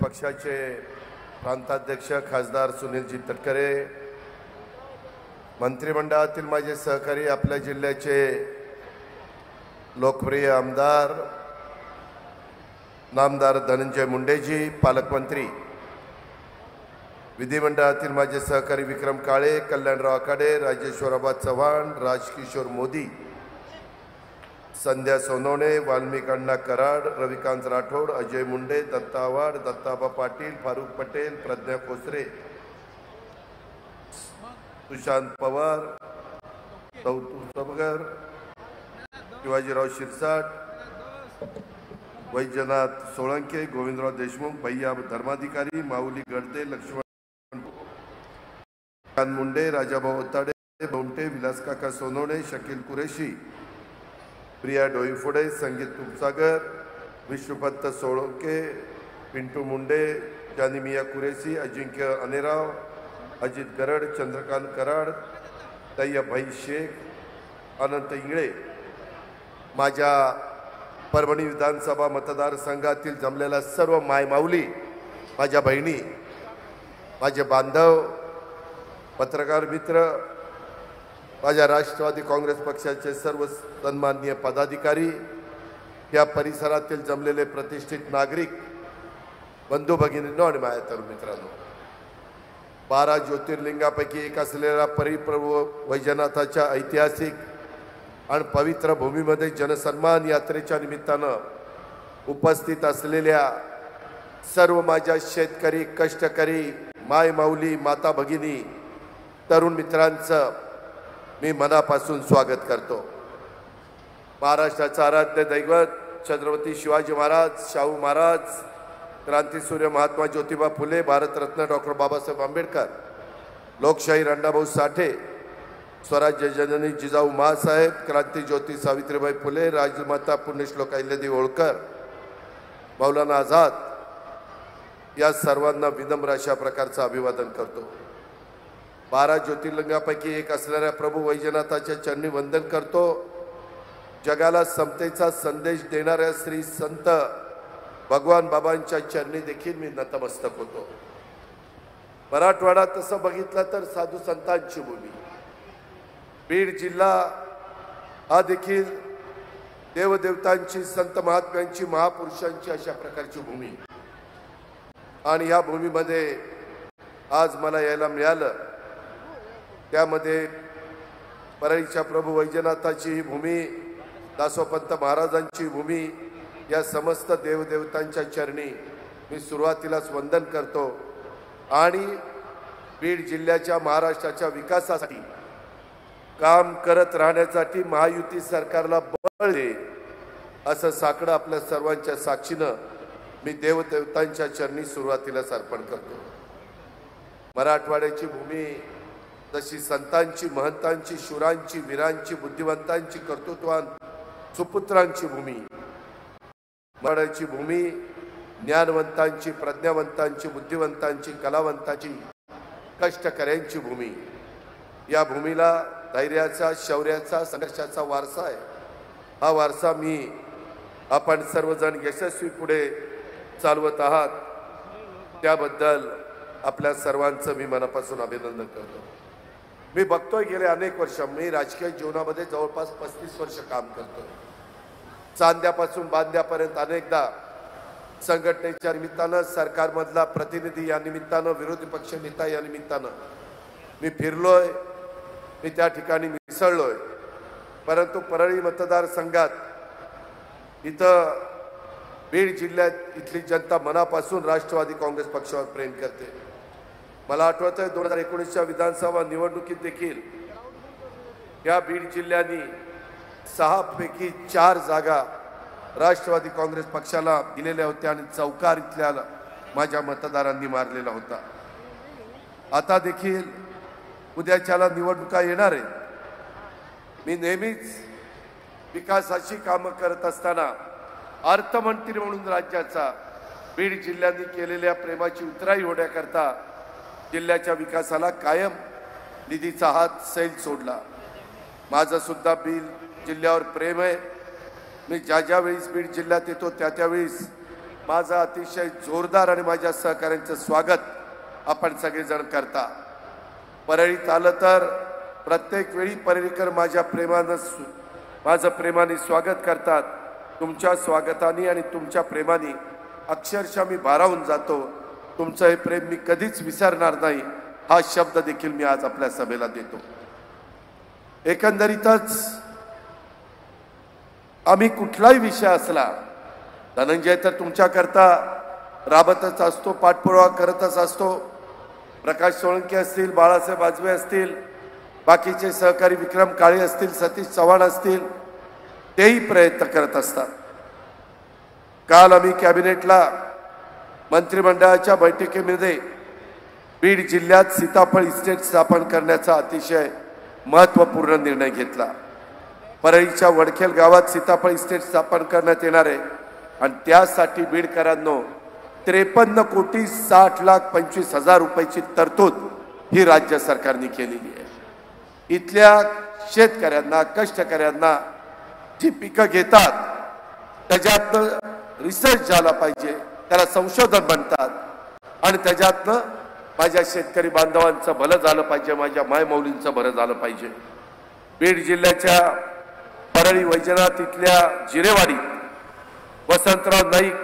पक्षाचे प्रांताध्यक्ष खासदार सुनीलजी तटकरे, मंत्रिमंडळातील माझे सहकारी, आपल्या जिल्ह्याचे लोकप्रिय आमदार नामदार धनंजय मुंडेजी, पालकमंत्री, विधिमंडळातील माझे सहकारी विक्रम काळे, कल्याणराव आखाडे, राजेश्वराबा चव्हाण, राजकिशोर मोदी, संध्या सोनवणे, वाल्मिक अण्णा कराड, रविकांत राठोड, अजय मुंडे, दत्ता आव्हाड, दत्ताबा पाटील, फारुख पटेल, प्रज्ञा कोसरे, सुशांत पवार, सौतू सबगर, शिवाजीराव शिरसाट, वैजनाथ सोळंके, गोविंदराव देशमुख, भैया धर्माधिकारी, माऊली गडदे, लक्ष्मण मुंडे, राजाभाऊ ओताडे, बोमटे, विलासकाका सोनवणे, शकील कुरेशी, प्रिया डोईफोडे, संगीत तुपसागर, विष्णुपंत सोळंके, पिंटू मुंडे, जानिमिया कुरेशी, अजिंक्य अनेराव, अजित गरड, चंद्रकांत कराड, तय्यभाई शेख, अनंत इंगळे, माझ्या परभणी विधानसभा मतदारसंघातील जमलेल्या सर्व मायमाऊली, माझ्या बहिणी, माझे बांधव, पत्रकार मित्र, माझ्या राष्ट्रवादी काँग्रेस पक्षाचे सर्व सन्माननीय पदाधिकारी, या परिसरातील जमलेले प्रतिष्ठित नागरिक, बंधू भगिनींनो आणि माझ्या तरुण मित्रांनो, 12 ज्योतिर्लिंगापैकी एक असलेल्या परिप्रभू वैजनाथाच्या ऐतिहासिक आणि पवित्र भूमीमध्ये जनसन्मान यात्रेच्या निमित्तानं उपस्थित असलेल्या सर्व माझ्या शेतकरी, कष्टकरी, माय माऊली, माता भगिनी, तरुण मित्रांचं मी मनापासून स्वागत करतो। महाराष्ट्राचा आराध्य दैवत छत्रपती शिवाजी महाराज, शाहू महाराज, क्रांतीसूर्य महात्मा ज्योतिबा फुले, भारतरत्न डॉक्टर बाबासाहेब आंबेडकर, लोकशाहीर अण्णाभाऊ साठे, स्वराज्य जननी जिजाऊ माँसाहेब, क्रांती ज्योती सावित्रीबाई फुले, राजमाता पुण्यश्लोक अहिल्यादेवी होळकर, मौलाना आझाद, या सर्वांना विनम्र अशा प्रकारचं अभिवादन करतो। 12 ज्योतिर्लिंगापैकी एक असणाऱ्या प्रभू वैजनाथाच्या चरणी वंदन करतो। जगाला समतेचा संदेश देणाऱ्या श्री संत भगवान बाबांच्या चरणी देखील मी नतमस्तक होतो। मराठवाडा तसं बघितलं तर साधू संतांची भूमी, बीड जिल्हा हा देखील देवदेवतांची, संत महात्म्यांची, महापुरुषांची अशा प्रकारची भूमी, आणि या भूमीमध्ये आज मला यायला मिळालं। त्यामध्ये परळीच्या प्रभू वैजनाथाची ही भूमी, दासोपंत महाराजांची भूमी, या समस्त देवदेवतांच्या चरणी मी सुरुवातीलाच वंदन करतो आणि बीड जिल्ह्याच्या, महाराष्ट्राच्या विकासासाठी काम करत राहण्यासाठी महायुती सरकारला बळ दे असं साकडं आपल्या सर्वांच्या साक्षीनं मी देवदेवतांच्या चरणी सुरुवातीलाच अर्पण करतो। मराठवाड्याची भूमी जशी संतांची, महंतांची, शूरांची, वीरांची, बुद्धिवंतांची, कर्तृत्वान सुपुत्रांची भूमी, मराठवाड्याची भूमी ज्ञानवंतांची, प्रज्ञावंतांची, बुद्धिवंतांची, कलावंतांची, कष्टकऱ्यांची भूमी। या भूमीला धैर्याचा, शौर्याचा, संघर्षाचा वारसा आहे। हा वारसा आपण सर्वजण यशस्वी पुढे चालवत आहात, त्याबद्दल आपल्या सर्वांचं मी मनापासून अभिनंदन करतो। मी बघतोय गेले अनेक वर्ष, मी राजकीय जीवनामध्ये जवळपास 35 वर्ष काम करतो। चांद्यापासून बांद्यापर्यंत अनेकदा संघटनेच्या निमित्तानं, सरकारमधला प्रतिनिधी या निमित्तानं, विरोधी पक्ष नेता या निमित्तानं मी फिरलोय, मी त्या ठिकाणी मिसळलोय। परंतु परळी मतदारसंघात इथं बीड जिल्ह्यात इथली जनता मनापासून राष्ट्रवादी काँग्रेस पक्षावर प्रेम करते। मला आठवत आहे 2019च्या विधानसभा निवडणुकीत देखील या बीड जिल्ह्याने 6 पैकी 4 जागा राष्ट्रवादी काँग्रेस पक्षाला दिलेल्या होत्या आणि चौकार इथल्या माझ्या मतदारांनी मारलेला होता। आता देखील उद्याच्याला निवडणुका येणार आहेत। मी नेहमीच विकासाची कामं करत असताना अर्थमंत्री म्हणून राज्याचा बीड जिल्ह्याने केलेल्या प्रेमाची उतराई होण्याकरता जिल्ह्याच्या विकासाला कायम निधीचा हात सैल सोडला। माझं सुद्धा बीड जिल्ह्यावर प्रेम आहे। मी ज्या वेळेस बीड जिल्ह्यात येतो त्या वेळेस माझं अतिशय जोरदार आणि माझ्या सहकाऱ्यांचं स्वागत आपण सगळेजण करता। परळीत आलं तर प्रत्येक वेळी परळीकर माझ्या प्रेमाने स्वागत करतात। तुमच्या स्वागताने आणि तुमच्या प्रेमाने अक्षरशः मी भारावून जातो। तुमचं हे प्रेम मी कधीच विसरणार नाही हा शब्द देखील मी आज आपल्या सभेला देतो। एकंदरीतच आम्ही कुठलाही विषय असला, धनंजय तर तुमच्याकरता राबतच असतो, पाठपुरावा करतच असतो। प्रकाश सोळंके असतील, बाळासाहेब वाजवे असतील, बाकीचे सहकारी विक्रम काळे असतील, सतीश चव्हाण असतील, तेही प्रयत्न करत असतात। काल आम्ही कॅबिनेटला मंत्रिमंडळाच्या बैठकीमध्ये बीड जिल्ह्यात सीताफळ इस्टेट स्थापन करण्याचा अतिशय महत्त्वपूर्ण निर्णय घेतला। परळीच्या वडखेल गावात सीताफळ इस्टेट स्थापन करण्यात येणार आहे आणि त्यासाठी बीडकरांनो 53,60,25,000 रुपयाची तरतूद ही राज्य सरकारने केलेली आहे। इथल्या शेतकऱ्यांना, कष्टकऱ्यांना जी पिकं घेतात त्याच्यातनं रिसर्च झाला पाहिजे, त्याला संशोधन म्हणतात आणि त्याच्यातनं माझ्या शेतकरी बांधवांचं भलं झालं पाहिजे, माझ्या मायमौलींचं भलं झालं पाहिजे। बीड जिल्ह्याच्या परळी वैजनाथ इथल्या जिरेवाडी वसंतराव नाईक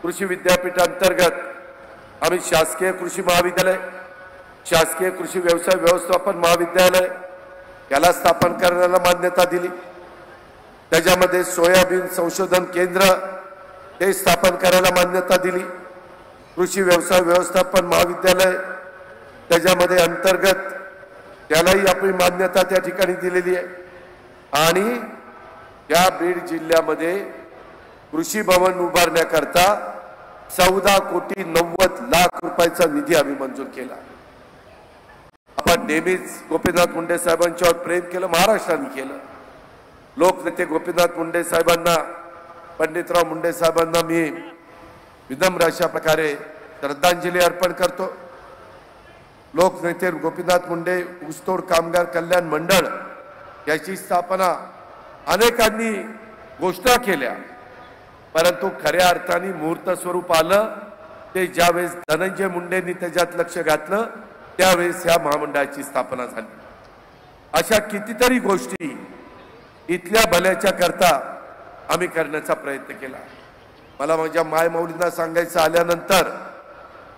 कृषी विद्यापीठ अंतर्गत आम्ही शासकीय कृषी महाविद्यालय, शासकीय कृषी व्यवसाय व्यवस्थापन महाविद्यालय याला स्थापन करण्याला मान्यता दिली। त्याच्यामध्ये सोयाबीन संशोधन केंद्र हे स्थापन करायला मान्यता दिली। कृषी व्यवसाय व्यवस्थापन महाविद्यालय त्याच्यामध्ये अंतर्गत त्यालाही आपली मान्यता त्या ठिकाणी दिलेली आहे। आणि या बीड जिल्ह्यामध्ये कृषी भवन उभारण्याकरता 14,90,00,000 रुपयाचा निधी आम्ही मंजूर केला। आपण नेहमीच गोपीनाथ मुंडे साहेबांच्यावर प्रेम केलं, महाराष्ट्राने केलं। लोकनेते गोपीनाथ मुंडे साहेबांना, पंडितराव मुंडे साहेबांना मी विनम्र अशा प्रकारे श्रद्धांजली अर्पण करतो। लोकनेते गोपीनाथ मुंडे ऊसतोड कामगार कल्याण मंडळ याची स्थापना अनेकांनी घोषणा केल्या, परंतु खऱ्या अर्थाने मुहूर्त स्वरूप आलं ते ज्यावेळेस धनंजय मुंडेंनी त्याच्यात लक्ष घातलं त्यावेळेस या महामंडळाची स्थापना झाली। अशा कितीतरी गोष्टी इथल्या भल्याच्या करता आम्ही करण्याचा प्रयत्न केला। मला माझ्या मायमौलींना सांगायचं आल्यानंतर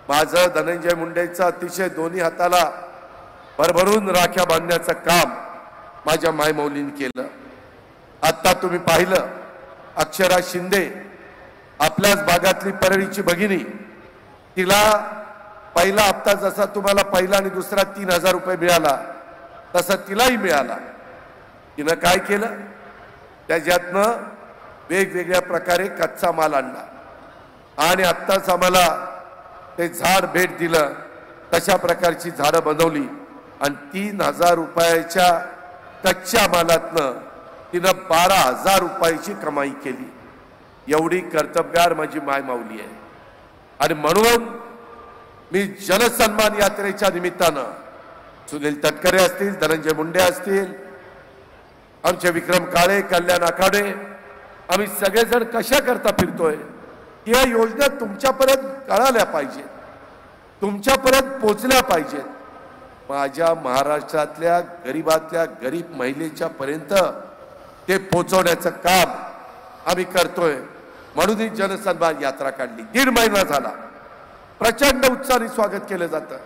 माझं धनंजय मुंडेचं अतिशय दोन्ही हाताला भरभरून राख्या बांधण्याचं काम माझ्या मायमौलींनी केलं। आता तुम्ही पाहिलं अक्षरा शिंदे आपल्याच भागातली परळीची भगिनी, तिला पहिला हप्ता जसा तुम्हाला पहिला आणि दुसरा 3,000 रुपये मिळाला तसा तिलाही मिळाला। तिनं काय केलं, त्याच्यातनं वेगवेगळ्या प्रकारे कच्चा माल आणला आणि आत्ताच आम्हाला ते झाड भेट दिलं, तशा प्रकारची झाडं बनवली आणि 3,000 रुपयाच्या कच्च्या मालातनं तिनं 12,000 रुपयाची कमाई केली। एवढी कर्तबगार माझी मायमाऊली आहे आणि म्हणून मी जनसन्मान यात्रेच्या निमित्तानं सुनील तटकरे असतील, धनंजय मुंडे असतील, आमचे विक्रम काळे, कल्याण आखाडे, आम्ही सगळेजण कशा करता फिरतोय, या योजना तुमच्यापर्यंत कळाल्या पाहिजेत, तुमच्यापर्यंत पोहोचल्या पाहिजेत। माझ्या महाराष्ट्रातल्या गरीबातल्या गरीब महिलेच्या पर्यंत ते पोहोचवण्याचं काम आम्ही करतोय। म्हणून ही जनसन्मान यात्रा काढली। 1.5 महिना झाला, प्रचंड उत्साहाने स्वागत केलं जातं,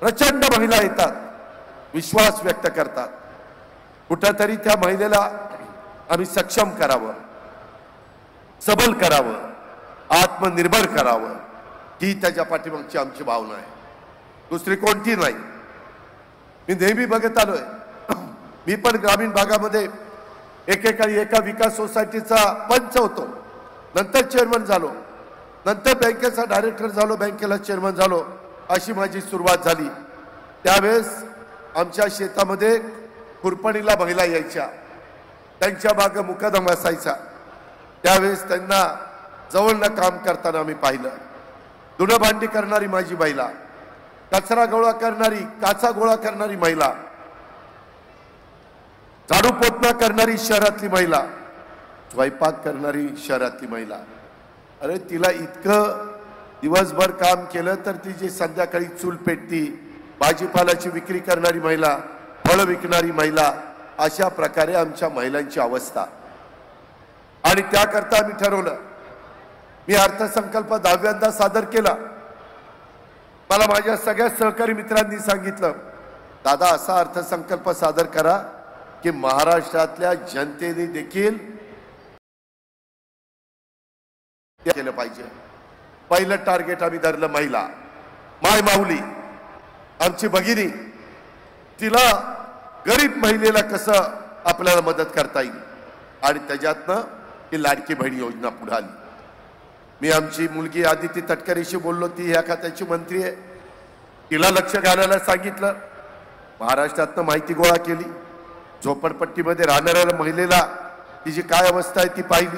प्रचंड महिला येतात, विश्वास व्यक्त करतात। कुठंतरी त्या महिलेला आम्ही सक्षम करावं, सबल करावं, आत्मनिर्भर करावं, ही त्याच्या पाठीमागची आमची भावना आहे, दुसरी कोणती नाही। मी नेहमी बघत आलोय, मी पण ग्रामीण भागामध्ये एकेकाळी एका विकास सोसायटीचा पंच होतो, नंतर चेअरमन झालो, नंतर बँकेचा डायरेक्टर झालो, बँकेला चेअरमन झालो, अशी माझी सुरुवात झाली। त्यावेळेस आमच्या शेतामध्ये खुरपणीला महिला यायच्या, त्यांच्या मागे मुकादम असायचा। त्यावेळेस त्यांना जवळनं काम करताना आम्ही पाहिलं। धुणं भांडी करणारी माझी महिला, कचरा गोळा करणारी, काचा गोळा करणारी महिला, झाडू पोतना करणारी शहरातली महिला, स्वयंपाक करणारी शहरातली महिला, अरे तिला इतकं दिवसभर काम केलं तर ती जी संध्याकाळी चूल पेटती, भाजीपाल्याची विक्री करणारी महिला, फळ विकणारी महिला, अशा प्रकारे आमच्या महिलांची अवस्था. आणि त्याकरता आम्ही ठरवलं, मी अर्थसंकल्प 10व्यांदा सादर केला. मला माझ्या सगळ्या सहकारी मित्रांनी सांगितलं, दादा असा अर्थसंकल्प सादर करा की महाराष्ट्रातल्या जनतेने देखील केलं पाहिजे. पहिलं टार्गेट आम्ही धरलं महिला. माय माऊली आमची भगिनी, तिला गरीब महिलेला कसं आपल्याला मदत करता येईल आणि त्याच्यातनं ही लाडकी बहीण योजना पुढे आली. मी आमची मुलगी आदिती तटकरेशी बोललो, ती ह्या खात्याची मंत्री आहे. तिला लक्ष घालायला सांगितलं. महाराष्ट्रातनं माहिती गोळा केली. झोपडपट्टीमध्ये राहणाऱ्या महिलेला तिची काय अवस्था आहे ती पाहिली.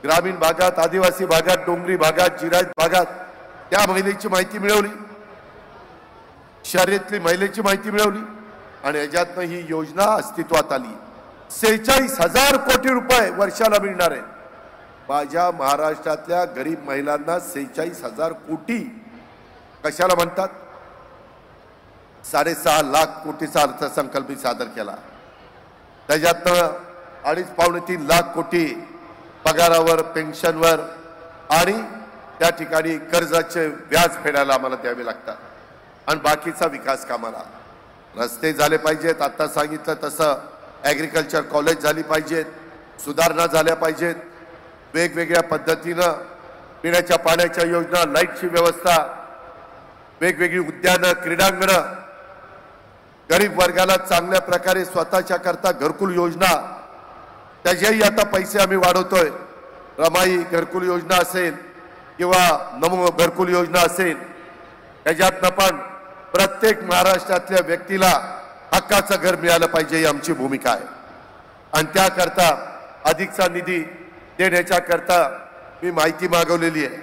ग्रामीण भागात, आदिवासी भागात, डोंगरी भागात, जिरायत भागात त्या महिलेची माहिती मिळवली. शहरातली महिलेची माहिती मिळवली आणि याच्यातनं ही योजना अस्तित्वात आली. 46,000 कोटी रुपये वर्षाला मिळणार आहे. माझ्या महाराष्ट्रातल्या गरीब महिलांना 46,000 कोटी कशाला म्हणतात? 6.5 लाख कोटीचा अर्थसंकल्प सादर केला. त्याच्यातनं 2.5-3 लाख कोटी पगारावर, पेन्शनवर आणि त्या ठिकाणी कर्जाचे व्याज फेडायला आम्हाला द्यावे लागतात आणि बाकीचा विकास कामाला. रस्ते झाले पाहिजेत, आता सांगितलं तसं ॲग्रिकल्चर कॉलेज झाली पाहिजेत, सुधारणा झाल्या पाहिजेत. वेगवेगळ्या पद्धतीनं पिण्याच्या पाण्याच्या योजना, लाईटची व्यवस्था, वेगवेगळी उद्यानं, क्रीडांगणं, गरीब वर्गाला चांगल्या प्रकारे स्वतःच्या करता घरकुल योजना, त्याच्याही आता पैसे आम्ही वाढवतोय. रमाई घरकुल योजना असेल किंवा नमो घरकुल योजना असेल, त्याच्यातनं पण प्रत्येक महाराष्ट्रातल्या व्यक्तीला हक्काचं घर मिळालं पाहिजे ही आमची भूमिका आहे. आणि त्याकरता अधिकचा निधी देण्याच्या करता मी माहिती मागवलेली आहे.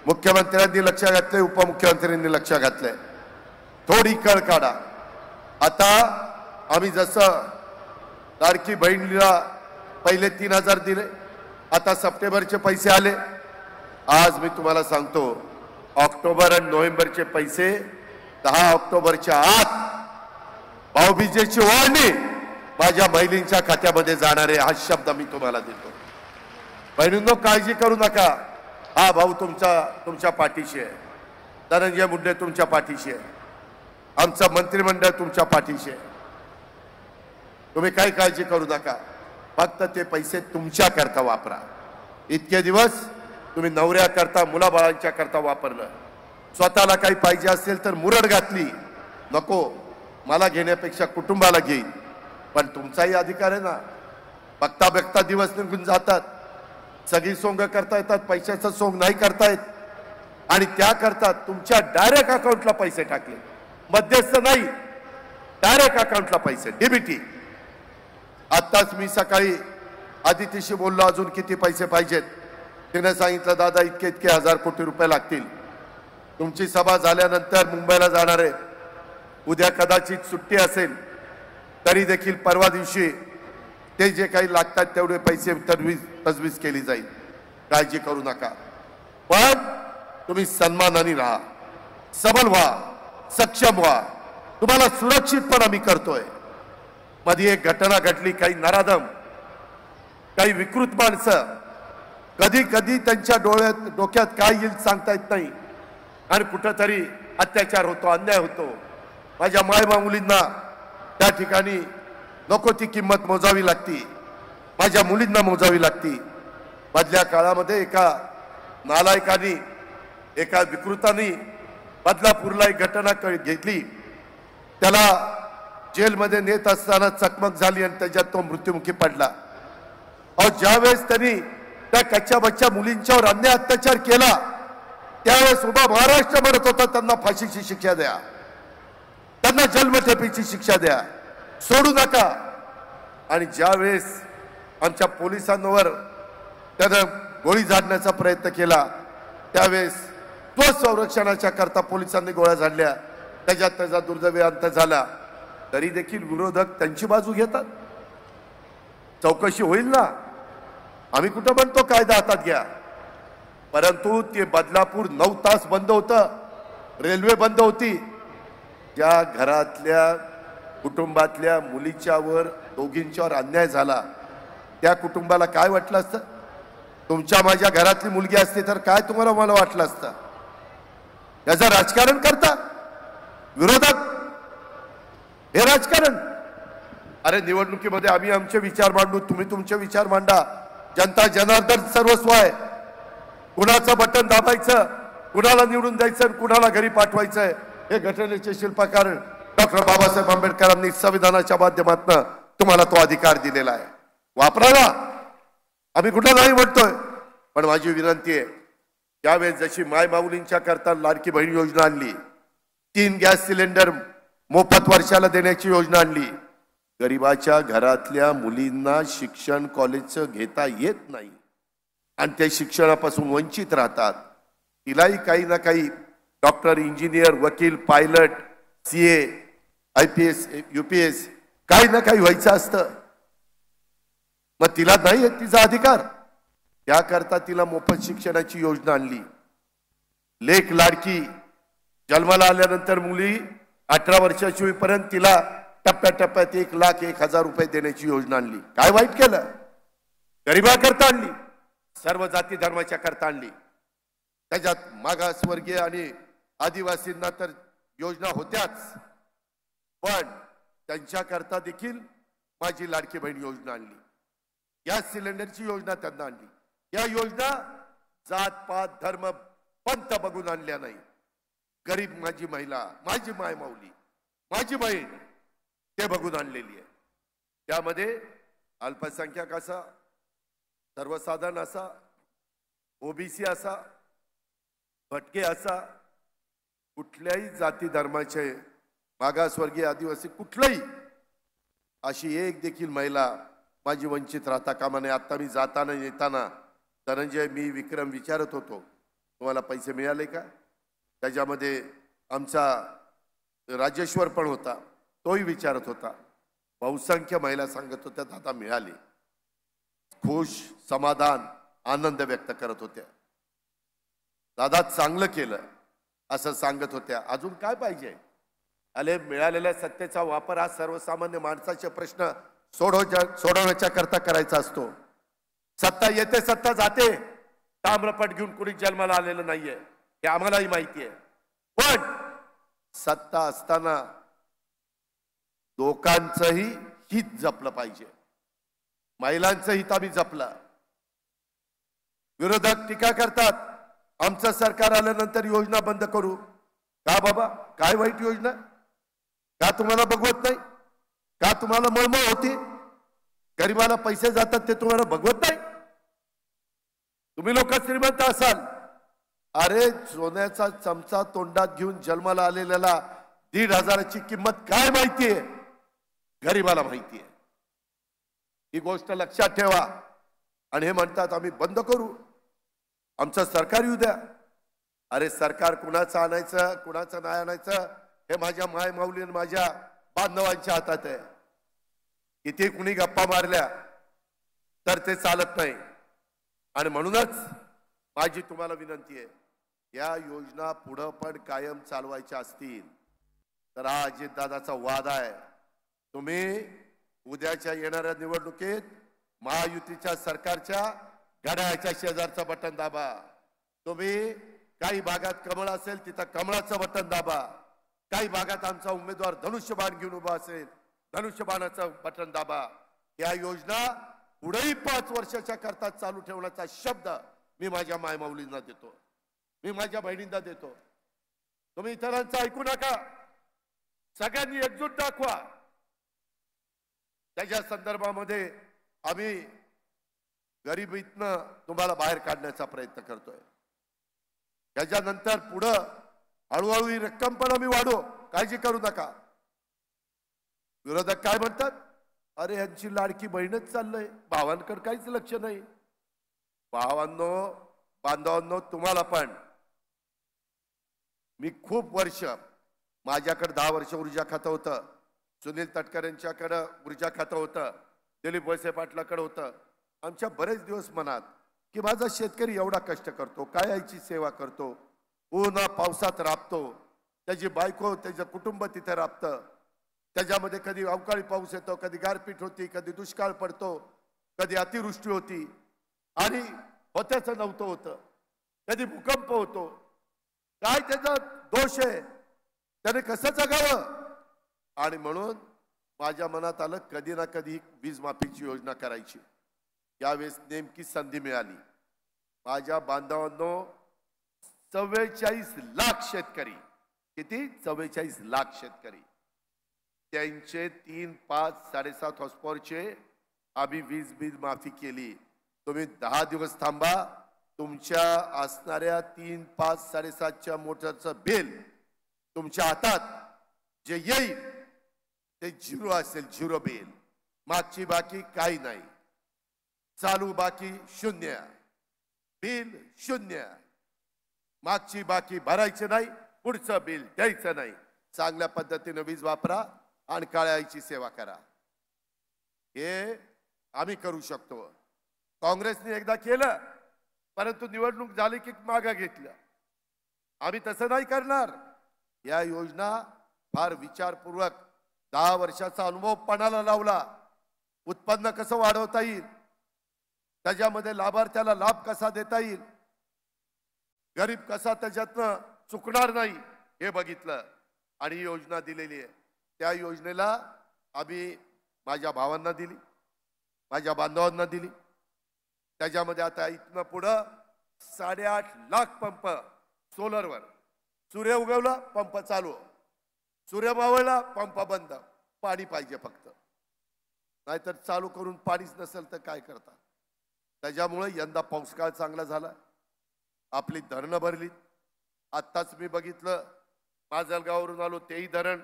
मुख्यमंत्र्यांनी लक्ष घातलंय, उपमुख्यमंत्र्यांनी लक्ष घातलंय. थोडी कळ काढा. आता आम्ही जसं लाडकी बहिणीला पहिले 3,000 दिले, आता सप्टेंबरचे पैसे आले. आज मी तुम्हाला सांगतो, ऑक्टोबर आणि नोव्हेंबरचे पैसे 10 ऑक्टोबरच्या आत भाऊबीजेची ओवाळणी माझ्या महिलांच्या खात्यामध्ये जाणार आहे, हा शब्द मी तुम्हाला देतो. बहिणींनो, काळजी करू नका. हा भाऊ तुमच्या पाठीशी आहे. धनंजय मुंडे तुमच्या पाठीशी आहे. आमचं मंत्रिमंडळ तुमच्या पाठीशी आहे. तुम्ही काही काळजी करू नका. फक्त ते पैसे तुमच्या करता वापरा. इतके दिवस तुम्ही नवऱ्या करता, मुलाबाळांच्या करता वापरलं. स्वतःला काही पाहिजे असेल तर मुरड घातली, नको मला घेण्यापेक्षा कुटुंबाला घेईन. पण तुमचाही अधिकार आहे ना. बघता बघता दिवस निघून जातात. सगळी सोंग करता येतात, पैशाचं सोंग नाही करता येत. आणि त्या करता तुमच्या डायरेक्ट अकाउंटला पैसे टाकले, मध्यस्थ नाही, डायरेक्ट अकाउंटला पैसे, डीबीटी. आत्ताच मी सकाळी आदितीशी बोललो, अजून किती पैसे पाहिजेत. तिने सांगितलं, दादा इतके 1,000 कोटी रुपये लागतील. तुमची सभा झाल्यानंतर मुंबईला जाणार आहे. उद्या कदाचित सुट्टी असेल तरी देखील परवा दिवशी ते जे काही लागतात तेवढे पैसे तजवीज केली जाईल. काळजी करू नका. पण तुम्ही सन्मानाने राहा, सबल व्हा, सक्षम व्हा. तुम्हाला सुरक्षितपणा मी करतोय. मध्ये एक घटना घडली. काही नराधम, काही विकृत माणसं, कधी कधी त्यांच्या डोक्यात काय येईल सांगता येत नाही आणि कुठंतरी अत्याचार होतो, अन्याय होतो. माझ्या माय मुलींना त्या ठिकाणी नको ती किंमत मोजावी लागती. माझ्या मुलींना मोजावी लागती. मधल्या काळामध्ये एका नालायकानी, एका विकृतानी बदलापूरला एक घटना घेतली. त्याला जेलमध्ये नेत असताना चकमक झाली आणि त्याच्यात तो मृत्युमुखी पडला. और ज्यावेळेस त्यांनी त्या कच्च्या बच्च्या मुलींच्यावर अन्याय अत्याचार केला त्यावेळेस उभा महाराष्ट्र म्हणत होता, त्यांना फाशीची शिक्षा द्या, त्यांना जन्मठेपेची शिक्षा द्या, सोडू नका. आणि ज्यावेळेस आमच्या पोलिसांवर त्यानं गोळी झाडण्याचा प्रयत्न केला त्यावेळेस तो संरक्षणाच्या करता पोलिसांनी गोळ्या झाडल्या. त्याच्यात त्याचा दुर्दैवी अंत झाला. तरी देखील विरोधक त्यांची बाजू घेतात. चौकशी होईल ना. आम्ही कुठं म्हणतो कायदा हातात घ्या. परंतु ते बदलापूर 9 तास बंद होतं, रेल्वे बंद होती. ज्या घरातल्या कुटुंबातल्या मुलीच्यावर दोघींच्यावर अन्याय झाला त्या कुटुंबाला काय वाटलं असतं? तुमच्या माझ्या घरातली मुलगी असती तर काय तुम्हाला मला वाटलं असतं? याचं राजकारण करता विरोधक, हे राजकारण. अरे निवडणुकीमध्ये आम्ही आमचे विचार मांडू, तुम्ही तुमचे विचार मांडा. जनता जनार्दन सर्वस्व आहे. कुणाचं बटन दाबायचं, कुणाला निवडून द्यायचं, कुणाला घरी पाठवायचंय, हे घटनेचे शिल्पकार डॉक्टर बाबासाहेब आंबेडकरांनी संविधानाच्या माध्यमातून तुम्हाला तो अधिकार दिलेला आहे. वापराला. आम्ही कुठं नाही म्हणतोय, पण माझी विनंती आहे, त्यावेळेस जशी माय माऊलींच्या करता लाडकी बहीण योजना आणली, 3 गॅस सिलेंडर मोफत वर्षाला देण्याची योजना आणली, गरिबाच्या घरातल्या मुलींना शिक्षण कॉलेजचं घेता येत नाही आणि ते शिक्षणापासून वंचित राहतात. तिलाही काही ना काही डॉक्टर, इंजिनियर, वकील, पायलट, CA, IPS, UPS काही ना काही व्हायचं असतं. मग तिला नाही आहे तिचा अधिकार. त्याकरता तिला मोफत शिक्षणाची योजना आणली. लेक लाडकी, जन्माला आल्यानंतर मुली 18 वर्षाची होईपर्यंत तिला टप्प्याटप्प्यात 1,01,000 रुपये देण्याची योजना आणली. काय वाईट केलं? गरिबाकरता आणली, सर्व जाती धर्माच्या करता आणली. त्याच्यात मागासवर्गीय आणि आदिवासींना तर योजना होत्याच, पण त्यांच्याकरता देखील माझी लाडकी बहीण योजना आणली. गॅस सिलेंडरची योजना त्यांना आणली. या योजना जात पात धर्म पंथ बघून आणल्या नाही. गरीब माझी महिला, माझी माय माऊली, माझी बहीण ते बघून आणलेली आहे. त्यामध्ये अल्पसंख्याक असा, सर्वसाधारण असा, OBC असा, भटके असा, कुठल्याही जाती धर्माचे, मागासवर्गीय, आदिवासी, कुठलाही अशी एक देखील महिला माझी वंचित राहता कामा नये. आता मी जाताना येताना धनंजय, मी विक्रम विचारत होतो, तुम्हाला पैसे मिळाले का? त्याच्यामध्ये आमचा राजेश्वर पण होता, तोही विचारत होता. बहुसंख्य महिला सांगत होत्या दादा मिळाले. खुश, समाधान, आनंद व्यक्त करत होत्या. दादा चांगलं केलं असं सांगत होत्या. अजून काय पाहिजे? अरे मिळालेल्या सत्तेचा वापर हा सर्वसामान्य माणसाचे प्रश्न सोडवण्याच्या करता करायचा असतो. सत्ता येते, सत्ता जाते. ताम्रपट घेऊन कुणी जन्माला आलेलं नाहीये, हे आम्हालाही माहिती आहे. पण सत्ता असताना लोकांचंही हित जपलं पाहिजे. महिलांचं हित आम्ही जपलं. विरोधक टीका करतात, आमचं सरकार आल्यानंतर योजना बंद करू. का बाबा, काय वाईट योजना? का तुम्हाला बघवत नाही? का तुम्हाला मळमळ होती? गरिबाला पैसे जातात ते तुम्हाला बघवत नाही? तुम्ही लोक श्रीमंत असाल. अरे सोन्याचा चमचा तोंडात घेऊन जन्माला आलेल्याला 1,500ची किंमत काय माहितीये? गरिबाला माहितीये. ही गोष्ट लक्षात ठेवा. आणि हे म्हणतात आम्ही बंद करू, आमचं सरकार येऊ द्या. अरे सरकार कुणाचं आणायचं, कुणाचं नाही आणायचं, हे माझ्या माय माऊली आणि माझ्या बांधवांच्या हातात आहे. किती कुणी गप्पा मारल्या तर ते चालत नाही. आणि म्हणूनच माझी तुम्हाला विनंती आहे, या योजना पुढं पण कायम चालवायच्या असतील तर हा अजितदादाचा वाद आहे. तुम्ही उद्याच्या येणाऱ्या निवडणुकीत महायुतीच्या सरकारच्या घड्याळाच्या शेजारचं बटन दाबा. तुम्ही काही भागात कमळ असेल तिथं कमळाचं बटन दाबा. काही भागात आमचा उमेदवार धनुष्यबाण घेऊन उभा असेल, धनुष्यबाणाचं बटन दाबा. या योजना पुढेही 5 वर्षाच्या करता चालू ठेवण्याचा शब्द मी माझ्या मायमाऊलींना देतो, मी माझ्या बहिणींना देतो. तुम्ही इतरांचं ऐकू नका. सगळ्यांनी एकजूट दाखवा. त्याच्या संदर्भामध्ये आम्ही गरिबीतनं तुम्हाला बाहेर काढण्याचा प्रयत्न करतोय. त्याच्यानंतर पुढं हळूहळू ही रक्कम पण आम्ही वाढवू, काळजी करू नका. विरोधक काय म्हणतात? अरे यांची लाडकी बहीणच चाललंय, भावांकडे काहीच लक्ष नाही. भावांनो, बांधवांनो, तुम्हाला पण मी खूप वर्ष, माझ्याकडे 10 वर्ष ऊर्जा खातं होतं, सुनील तटकरेंच्याकडे ऊर्जा खातं होतं, दिलीप वळसे पाटलाकडे होतं. आमच्या बरेच दिवस मनात की माझा शेतकरी एवढा कष्ट करतो, कायाची सेवा करतो, उन्हा पावसात राबतो, त्याची बायको त्याचं कुटुंब तिथे राबतं, त्याच्यामध्ये कधी अवकाळी पाऊस येतो, कधी गारपीट होती, कधी दुष्काळ पडतो, कधी अतिवृष्टी होती आणि होत्याचं नव्हतं होतं, कधी भूकंप होतो. काय त्याचा दोष आहे, त्याने कसं जगावं? आणि म्हणून माझ्या मनात आलं कधी ना कधी वीज माफीची योजना करायची. यावेळेस नेमकी संधी मिळाली. माझ्या बांधवांनो, 44 लाख शेतकरी, किती? 44 लाख शेतकरी, त्यांचे 3, 5, 7.5 हॉर्सपॉवरचे आम्ही वीज माफी केली. तुम्ही 10 दिवस थांबा, तुमच्या असणाऱ्या 3, 5, 7.5च्या मोटरचं बिल तुमच्या हातात जे येईल ते 0 असेल, 0 बिल. मागची बाकी काही नाही, चालू बाकी 0, बिल 0. मागची बाकी भरायची नाही, पुढचं बिल द्यायचं नाही. चांगल्या पद्धतीने वीज वापरा आणि काळ्याची सेवा करा. हे आम्ही करू शकतो. काँग्रेसने एकदा केलं, परंतु निवडणूक झाली की मागे घेतलं. आम्ही तसं नाही करणार. या योजना फार विचारपूर्वक 10 वर्षाचा अनुभव पणाला लावला. उत्पन्न कसं वाढवता येईल, त्याच्यामध्ये लाभार्थ्याला लाभ कसा देता येईल, गरीब कसा त्याच्यातनं चुकणार नाही हे बघितलं आणि ही योजना दिलेली आहे. त्या योजनेला आम्ही माझ्या भावांना दिली, माझ्या बांधवांना दिली. त्याच्यामध्ये आता इथनं पुढं 8.5 लाख पंप सोलरवर. सूर्य उगवला पंप चालू, सूर्य मावळला पंप बंद. पाणी पाहिजे फक्त, नाहीतर चालू करून पाणीच नसेल तर काय करता. त्याच्यामुळे यंदा पाऊसकाळ चांगला झाला, आपली धरणं भरली. आत्ताच मी बघितलं, माजलगाववरून आलो, तेही धरण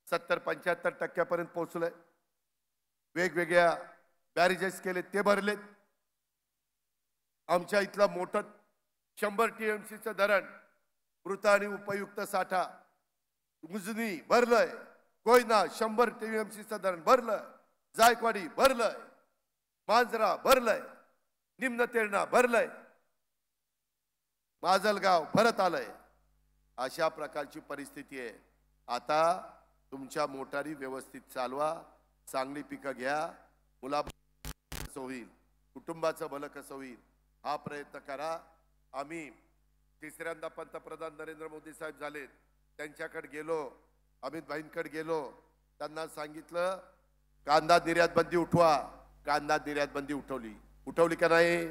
70-75% पोहोचलंय. वेगवेगळ्या बॅरेजेस केले, ते भरलेत. आमच्या इथलं मोठं 100 TMCचं धरण, मृत आणि उपयुक्त साठा उजनी भरलंय. कोयना 100 TMCचं धरण भरलं, जायकवाडी भरलंय, मांजरा भरलंय, निम्न तेरणा भरलंय, माजलगाव भरत आलंय. अशा प्रकारची परिस्थिती आहे. आता तुमच्या मोटारी व्यवस्थित चालवा, चांगली पिकं घ्या, मुलाबाळांचं कसं होईल, कुटुंबाचं भलं कसं होईल हा प्रयत्न करा. आम्ही तिसऱ्यांदा पंतप्रधान नरेंद्र मोदी साहेब झालेत, त्यांच्याकडे गेलो, अमित भाईंकडे गेलो. त्यांना सांगितलं कांदा निर्यात बंदी उठवा. कांदा निर्यात बंदी उठवली का नाही?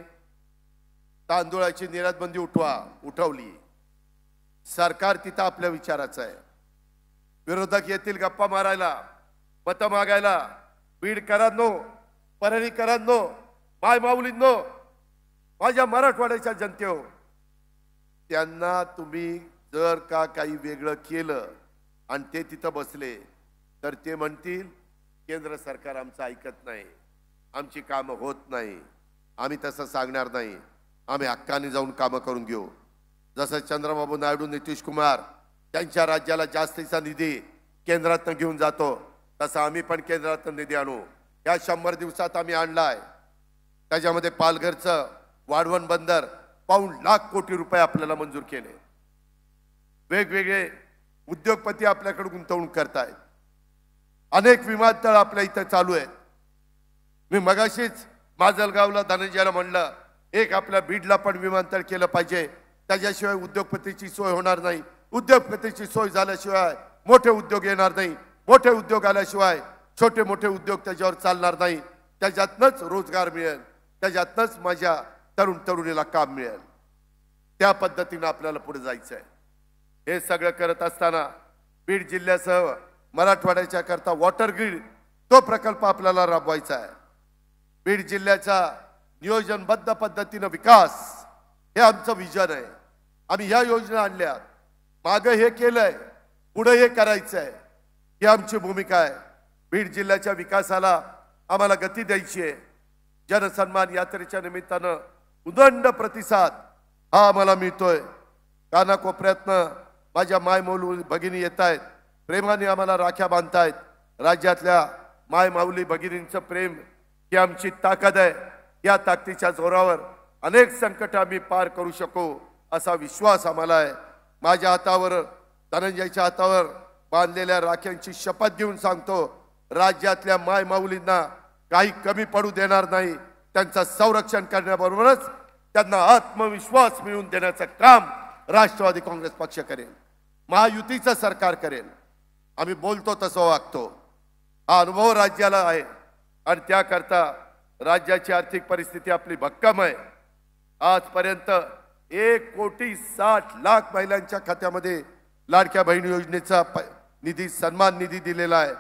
तांदूळाची निर्यात बंदी उठवली. सरकार तिथं आपल्या विचाराचं आहे. विरोधक येतील गप्पा मारायला, मतं मागायला. बीडकरांनो, परळीकरांनो, माय माऊलींनो, माझ्या मराठवाड्याच्या जनतेहो, त्यांना तुम्ही जर का काही वेगळं केलं आणि ते तिथं बसले तर ते म्हणतील केंद्र सरकार आमचं ऐकत नाही, आमची कामं होत नाही. आम्ही तसं सांगणार नाही. आम्ही हक्काने जाऊन कामं करून घेऊ. जसं चंद्रबाबू नायडू, नितीश कुमार त्यांच्या राज्याला जास्तीचा निधी केंद्रातून घेऊन जातो, तसं आम्ही पण केंद्रातून निधी आणू. या 100 दिवसात आम्ही आणलाय. त्याच्यामध्ये पालघरचं वाढवण बंदर ₹1,00,000 कोटी आपल्याला मंजूर केले. वेगवेगळे उद्योगपती आपल्याकडे गुंतवणूक करतायत. अनेक विमानतळ आपल्या इथं चालू आहेत. मी मगाशीच माजलगावला धनंजयला म्हणलं, एक आपल्या बीडला पण विमानतळ केलं पाहिजे. त्याच्याशिवाय उद्योगपतीची सोय होणार नाही. उद्योगपतीची सोय झाल्याशिवाय मोठे उद्योग येणार नाही. मोठे उद्योग आल्याशिवाय छोटे मोठे उद्योग त्याच्यावर चालणार नाही. त्याच्यातनंच रोजगार मिळेल, त्याच्यातनंच माझ्या तरुण तरुणीला काम मिळेल. त्या पद्धतीने आपल्याला पुढे जायचं आहे. हे सगळं करत असताना बीड जिल्ह्यासह मराठवाड्याच्या करता वॉटर ग्रीड तो प्रकल्प आपल्याला राबवायचा आहे. बीड जिल्ह्याचा नियोजनबद्ध पद्धतीने विकास हे आमचं विजन आहे. आम्ही ह्या योजना आणल्या, मागे हे केलंय, पुढे हे करायचं आहे. ही आमची भूमिका आहे. बीड जिल्ह्याच्या विकासाला आम्हाला गती द्यायची आहे. जनसन्मान यात्रेच्या निमित्तानं उदंड प्रतिसाद हा आम्हाला मिळतोय. कानाकोपऱ्यातनं माझ्या मायमाऊली भगिनी येत आहेत, प्रेमाने आम्हाला राख्या बांधतायत. राज्यातल्या मायमाऊली भगिनींचं प्रेम ही आमची ताकद आहे. या ताकदीच्या जोरावर अनेक संकट आम्ही पार करू शकू असा विश्वास आम्हाला आहे। माझ्या हातावर धनंजयच्या हातावर बांधलेल्या राख्यांची शपथ घेऊन सांगतो, राज्यातल्या माय माऊलींना काही कमी पडू देणार नाही। त्यांचं संरक्षण करण्याबरोबरच त्यांना आत्मविश्वास मिळवून देण्याचं काम राष्ट्रवादी काँग्रेस पक्ष करेल, महायुतीचं सरकार करेल। आम्ही बोलतो तसं वागतो, हा अनुभव राज्याला आहे आणि त्याकरता राज्याची आर्थिक परिस्थिती आपली भक्कम आहे। आजपर्यंत 1,60,00,000 महिलांच्या खात्यामध्ये लाडक्या बहीण योजनेचा निधी, सन्मान निधी दिलेला आहे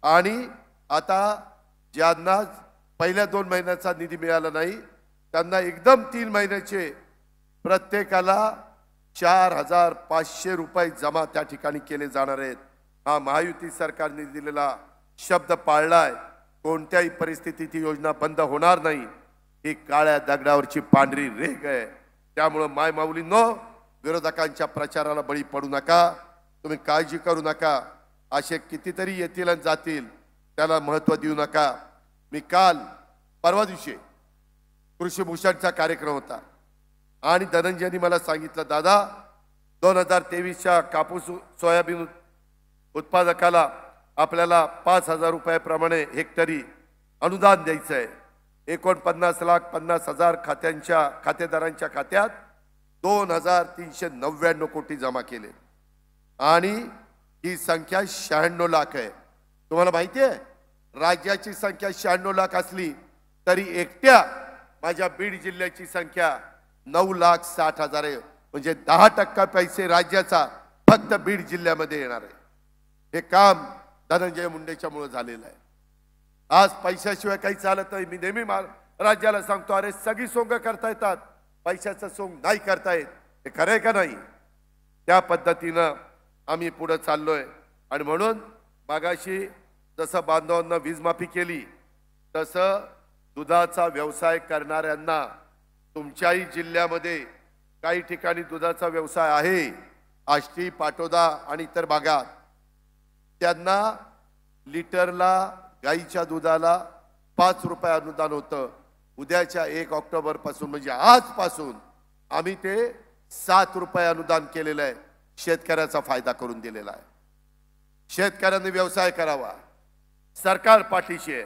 आणि आता ज्यांना पहिल्या 2 महिन्याचा निधी मिळाला नाही त्यांना एकदम 3 महिन्याचे प्रत्येकाला 4,500 रुपये जमा त्या ठिकाणी केले जाणार आहेत। हा महायुती सरकारने दिलेला शब्द पाळलाय। कोणत्याही परिस्थितीत ही योजना बंद होणार नाही। ही काळ्या दगडावरची पांढरी रेघ आहे। त्यामुळे माय माऊलींनो, विरोधकांच्या प्रचाराला बळी पडू नका, तुम्ही काळजी करू नका। असे कितीतरी येतील आणि जातील, त्याला महत्त्व देऊ नका। मी काल परवा दिवशी कृषी भूषणचा कार्यक्रम होता आणि धनंजयनी मला सांगितलं, दादा 2023च्या कापूस सोयाबीन उत्पादकाला आपल्याला 5,000 रुपयाप्रमाणे हेक्टरी अनुदान द्यायचं आहे। 49,50,000 खातेदारांच्या खात्यात 2,399 कोटी जमा केले आणि ही संख्या 96 लाख आहे। तुम्हाला माहिती आहे, राज्याची संख्या 96 लाख असली तरी एकट्या माझ्या बीड जिल्ह्याची संख्या 9,60,000 आहे। म्हणजे 10% पैसे राज्याचा फक्त बीड जिल्ह्यामध्ये येणार आहे। हे काम धनंजय मुंडेच्या मुळे झालेलं आहे। आज पैशाशिवाय काही चालत नाही। मी नेहमी राज्याला सांगतो, अरे सगळी सोंग करता येतात, पैशाचं सोंग नाही करता येत। हे खरंय का नाही? त्या पद्धतीनं आम्ही पुढे चाललोय आणि म्हणून मागाशी जसं बांधवांना वीज माफी केली तसं दुधाचा व्यवसाय करणाऱ्यांना तुमच्याही जिल्ह्यामध्ये काही ठिकाणी दुधाचा व्यवसाय आहे, आष्टी, पाटोदा आणि इतर भागात, त्यांना लिटरला गाईच्या दुधाला 5 रुपये अनुदान होतं। उद्याच्या 1 ऑक्टोबर पासून म्हणजे आजपासून आम्ही ते 7 रुपये अनुदान केलेलं आहे। शेतकऱ्याचा फायदा करून दिलेला आहे। शेतकऱ्यांनी व्यवसाय करावा, सरकार पाठीशी आहे।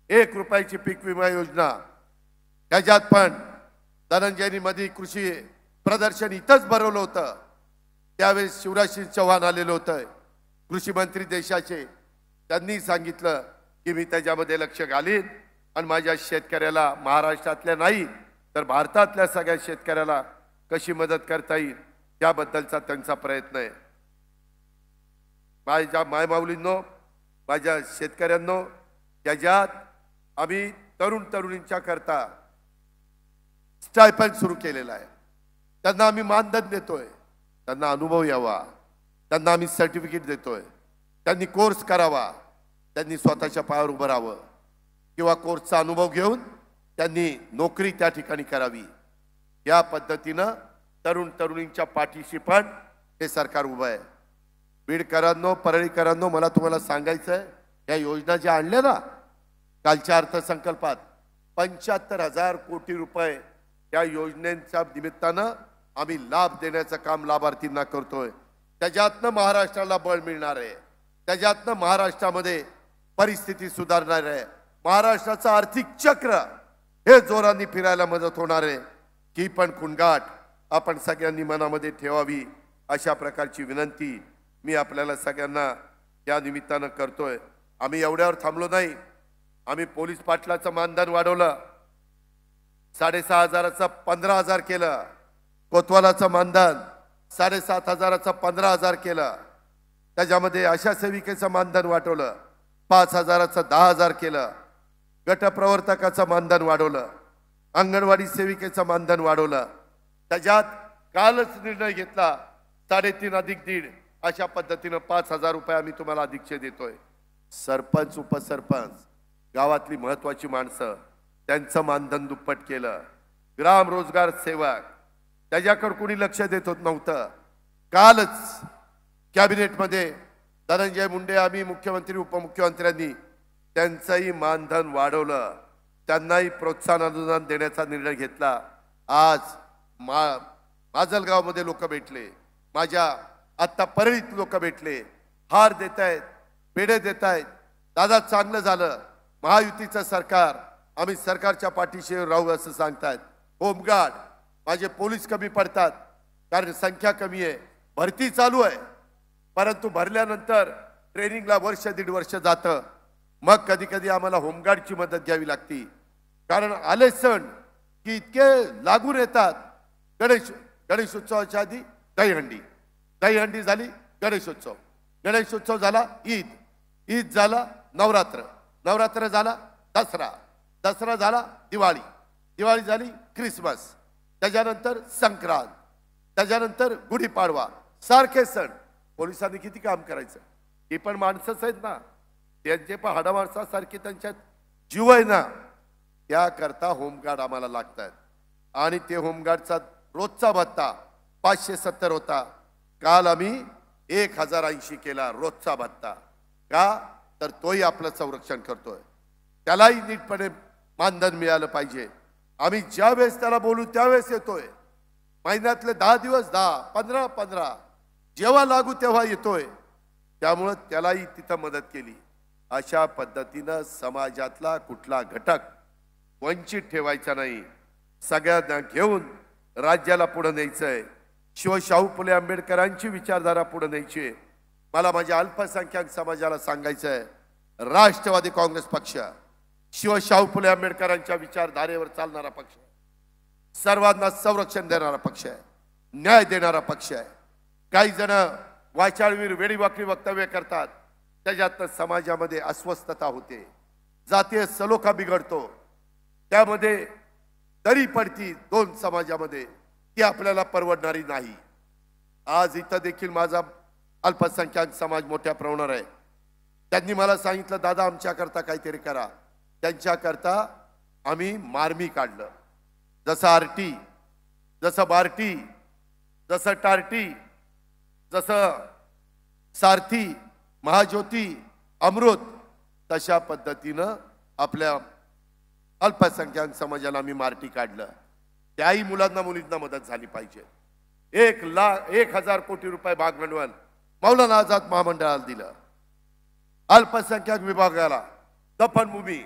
1 रुपयाची पीक विमा योजना, त्याच्यात पण धनंजयनी मध्ये कृषी प्रदर्शन इथंच भरवलं होतं। त्यावेळेस शिवराज चव्हाण आलेलं होतं, कृषी मंत्री देशाचे। त्यांनी सांगितलं की मी त्याच्यामध्ये लक्ष घालीन आणि माझ्या शेतकऱ्याला, महाराष्ट्रातल्या नाही तर भारतातल्या सगळ्या शेतकऱ्याला कशी मदत करता येईल त्याबद्दलचा त्यांचा प्रयत्न आहे। माझ्या मायमाऊलींनो, माझ्या शेतकऱ्यांनो, त्याच्यात आम्ही तरुणींच्या करता स्टायपेंड सुरू केलेला आहे। त्यांना आम्ही मानधन देतोय, त्यांना अनुभव यावा, त्यांना आम्ही सर्टिफिकेट देतोय। त्यांनी कोर्स करावा, त्यांनी स्वतःच्या पायावर उभं राहावं किंवा कोर्सचा अनुभव घेऊन त्यांनी नोकरी त्या ठिकाणी करावी। या पद्धतीनं तरुणींच्या पाठीशी पण हे सरकार उभं आहे। बीडकरांनो, परळीकरांनो, मला तुम्हाला सांगायचं आहे, या योजना ज्या आणल्या ना कालच्या अर्थसंकल्पात 75,000 कोटी रुपये या योजनेच्या निमित्तानं आम्ही लाभ देण्याचं काम लाभार्थींना करतोय। त्याच्यातनं महाराष्ट्राला बळ मिळणार आहे, त्याच्यातनं महाराष्ट्रामध्ये परिस्थिती सुधारणार आहे, महाराष्ट्राचं आर्थिक चक्र हे जोराने फिरायला मदत होणार आहे। ही पण खुणगाठ आपण सगळ्यांनी मनामध्ये ठेवावी, अशा प्रकारची विनंती मी आपल्याला सगळ्यांना या निमित्तानं करतोय। आम्ही एवढ्यावर थांबलो नाही, आम्ही पोलीस पाटलाचं मानधन वाढवलं, 6,500चं 15,000 केलं, कोतवालाचं मानधन 7,500चं 15,000 केलं, त्याच्यामध्ये आशा सेविकेचं मानधन वाढवलं, 5,000चं 10,000 केलं, गटप्रवर्तकाचं मानधन वाढवलं, अंगणवाडी सेविकेचं मानधन वाढवलं। त्याच्यात कालच निर्णय घेतला 3.5 अधिक 1.5 अशा पद्धतीनं 5,000 रुपये आम्ही तुम्हाला अधिकचे देतोय। सरपंच, उपसरपंच, गावातली महत्त्वाची माणसं, त्यांचं मानधन दुप्पट केलं। ग्राम रोजगार सेवक, त्याच्याकडे कोणी लक्ष देत नव्हतं। कालच कॅबिनेटमध्ये धनंजय मुंडे, आम्ही मुख्यमंत्री, उपमुख्यमंत्र्यांनी त्यांचंही मानधन वाढवलं। त्यांनाही प्रोत्साहन अनुदान देण्याचा निर्णय घेतला। आज माजलगावमध्ये लोक भेटले, माझ्या आत्ता परळीत लोक भेटले, हार देत आहेत, पेढे देत आहेत। दादा चांगलं झालं, महायुतीचं सरकार, आम्ही सरकारच्या पाठीशी राहू असं सांगतायत। होमगार्ड माझे पोलीस कमी पडतात कारण संख्या कमी आहे, भरती चालू आहे, परंतु भरल्यानंतर ट्रेनिंगला वर्ष दीड वर्ष जातं, मग कधी कधी आम्हाला होमगार्डची मदत घ्यावी लागती। कारण आले सण की इतके लागून येतात। गणेशोत्सवाच्या आधी दहीहंडी झाली, गणेशोत्सव झाला, ईद झाला, नवरात्र झाला, दसरा झाला, दिवाळी झाली, ख्रिसमस, त्याच्यानंतर संक्रांत, त्याच्यानंतर गुढीपाडवा, सारखे सण। पोलिसांनी किती काम करायचं, ही पण माणसंच आहेत ना, त्यांचे पण हाडामाणसासारखे त्यांच्यात जीव आहे ना, त्याकरता होमगार्ड आम्हाला लागतात। आणि ते होमगार्डचा रोजचा भत्ता 570 होता, काल आम्ही 1080 केला रोजचा भत्ता। का तर तोही आपलं संरक्षण करतोय, त्यालाही नीटपणे मानधन मिळालं पाहिजे। आम्ही ज्या वेळेस त्याला बोलू त्यावेळेस येतोय, महिन्यातले 10 दिवस 10, 15 जेव्हा लागू तेव्हा येतोय, त्यामुळे त्यालाही तिथं मदत केली। अशा पद्धतीनं समाजातला कुठला घटक वंचित ठेवायचा नाही, सगळ्यांना घेऊन राज्याला पुढे न्यायचंय। शाहू फुले आंबेडकरांची विचारधारा पुढे न्यायची। मला माझ्या अल्पसंख्याक समाजाला सांगायचंय, राष्ट्रवादी काँग्रेस पक्ष शाहू फुले आंबेडकरांच्या विचारधारेवर चालणारा पक्ष आहे, सर्वांना संरक्षण देणारा पक्ष आहे, न्याय देणारा पक्ष आहे। काही जण वाचाळवीर वेडीवाकडी वक्तव्य करतात, त्याच्यात समाजामध्ये अस्वस्थता होते, जातीय सलोखा बिघडतो, त्यामध्ये दरी पडती दोन समाजामध्ये, ती आपल्याला परवडणारी नाही। आज इथं देखील माझा अल्पसंख्याक समाज मोठ्या प्रमाणावर आहे, त्यांनी मला सांगितलं दादा आमच्याकरता काहीतरी करा। त्यांच्याकरता आम्ही मार्मी काढलं, जसं आरटी, जसं बार्टी, जसं टार्टी, जसं सारथी, महाज्योती, अमृत, तशा पद्धतीनं आपल्या अल्पसंख्याक समाजाला आम्ही मार्टी काढलं। त्याही मुलांना मुलींना मदत झाली पाहिजे। 1,00,000 कोटी रुपये भागभांडवल मौलाना आझाद महामंडळाला दिलं, अल्पसंख्याक विभागाला दफनभूमी,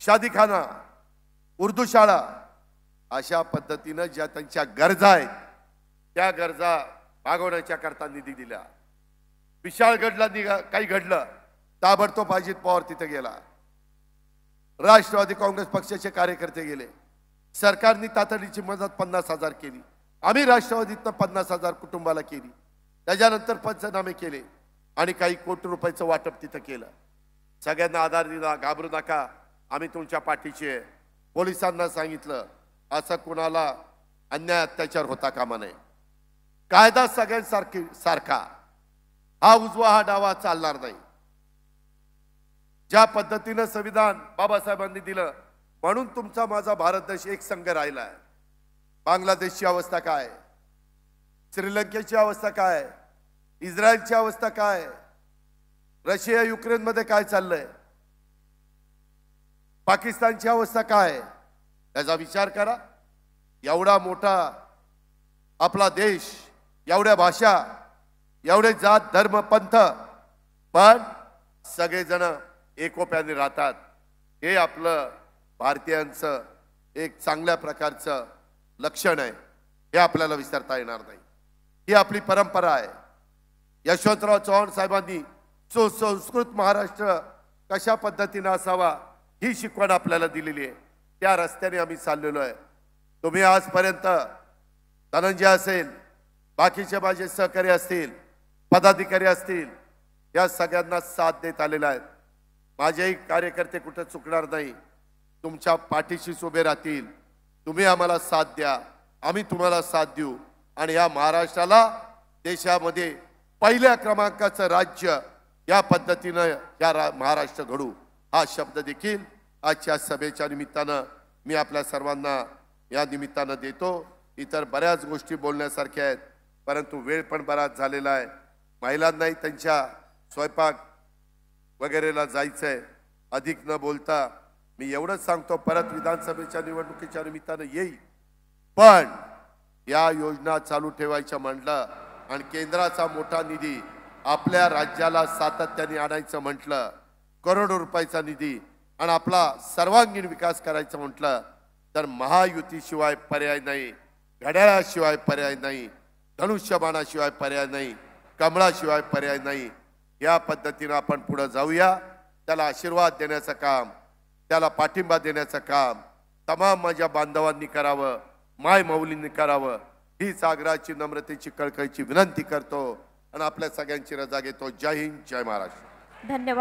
शादीखाना, उर्दू शाळा, अशा पद्धतीनं ज्या त्यांच्या गरजा आहेत त्या गरजा भागवण्याच्या करता निधी दिला। विशाळगडला काही घडलं, ताबडतोब अजित पवार तिथे गेला, राष्ट्रवादी काँग्रेस पक्षाचे कार्यकर्ते गेले, सरकारने तातडीची मदत 50,000 केली, आम्ही राष्ट्रवादीतनं 50,000 कुटुंबाला केली, त्याच्यानंतर पंचनामे केले आणि काही कोटी रुपयाचं वाटप तिथं केलं। सगळ्यांना आधार दिला, घाबरू नका, आम्ही तुमच्या पाठीशी आहे। पोलिसांना सांगितलं असं कुणाला अन्याय अत्याचार होता कामा नये, कायदा सारखा, हा उजवा हा डावा चालणार नाही। ज्या पद्धतीनं संविधान बाबासाहेबांनी दिलं म्हणून तुमचा माझा भारत देश एक संघ राहिलाय। बांगलादेशची अवस्था काय, श्रीलंकेची अवस्था काय, इस्रायलची अवस्था काय, रशिया युक्रेन मध्ये काय चाललंय, पाकिस्तानची अवस्था काय, त्याचा विचार करा। एवढा मोठा आपला देश, एवढ्या भाषा, एवढे जात धर्म पंथ, पण सगळेजण एकोप्याने राहतात, हे आपलं भारतीयांचं एक चांगल्या प्रकारचं लक्षण आहे, हे आपल्याला विसरता येणार नाही। ही आपली परंपरा आहे। यशवंतराव चव्हाण साहेबांनी सुसंस्कृत महाराष्ट्र कशा पद्धतीने असावा ही शिकवण आपल्याला दिलेली आहे, त्या रस्त्याने आम्ही चाललेलो आहे। तुम्ही आजपर्यंत धनंजय असेल, बाकीचे माझे सहकारी असतील, पदाधिकारी असतील, या सगळ्यांना साथ देत आलेला आहे। माझेही कार्यकर्ते कुठे चुकणार नाही, तुमच्या पाठीशीच उभे राहतील। तुम्ही आम्हाला साथ द्या, आम्ही तुम्हाला साथ देऊ आणि या महाराष्ट्राला देशामध्ये पहिल्या क्रमांकाचं राज्य या पद्धतीनं या महाराष्ट्र घडू, हा शब्द देखील आजच्या सभेच्या निमित्तानं मी आपल्या सर्वांना या निमित्तानं देतो। इतर बऱ्याच गोष्टी बोलण्यासारख्या आहेत, परंतु वेळ पण बराच झालेला आहे। महिलांनाही त्यांच्या स्वयंपाक वगैरेला जायचंय, अधिक न बोलता मी एवढंच सांगतो, परत विधानसभेच्या निवडणुकीच्या निमित्तानं येईल, पण या योजना चालू ठेवायच्या म्हटलं आणि केंद्राचा मोठा निधी आपल्या राज्याला सातत्याने आणायचं म्हटलं, करोडो रुपयाचा निधी आणि आपला सर्वांगीण विकास करायचं म्हटलं तर महायुतीशिवाय पर्याय नाही, घड्याळाशिवाय पर्याय नाही, धनुष्यबाणाशिवाय पर्याय नाही, कमळाशिवाय पर्याय नाही. या पद्धतीनं आपण पुढे जाऊया. त्याला आशीर्वाद देण्याचं काम, त्याला पाठिंबा देण्याचं काम तमाम माझ्या बांधवांनी करावं, माय माऊलींनी करावं, हीच आग्रहाची, नम्रतेची, कळकळीची विनंती करतो आणि आपल्या सगळ्यांची रजा घेतो. जय हिंद, जय महाराष्ट्र. धन्यवाद.